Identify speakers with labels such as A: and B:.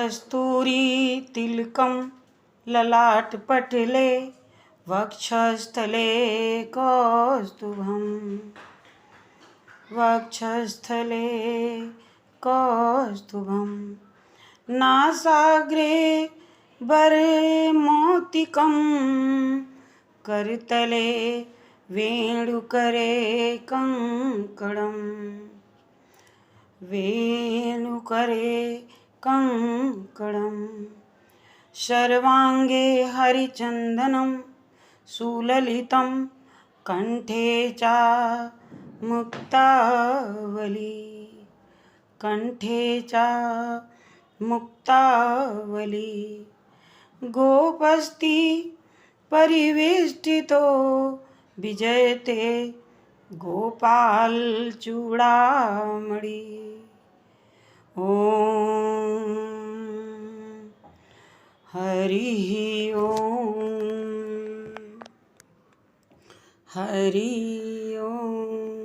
A: कस्तूरी तिलकं ललाटपटले वक्षस्थले कौस्तुभं नासाग्रे बरमोतिकं करतले वेणुकरे कङ्कणं सर्वाङ्गे हरिचन्दनं सुललितं कण्ठे च मुक्तावली गोपस्ति परिवेष्टितो विजयते गोपालचूडामणि। ॐ हरिः ॐ हरि ओम।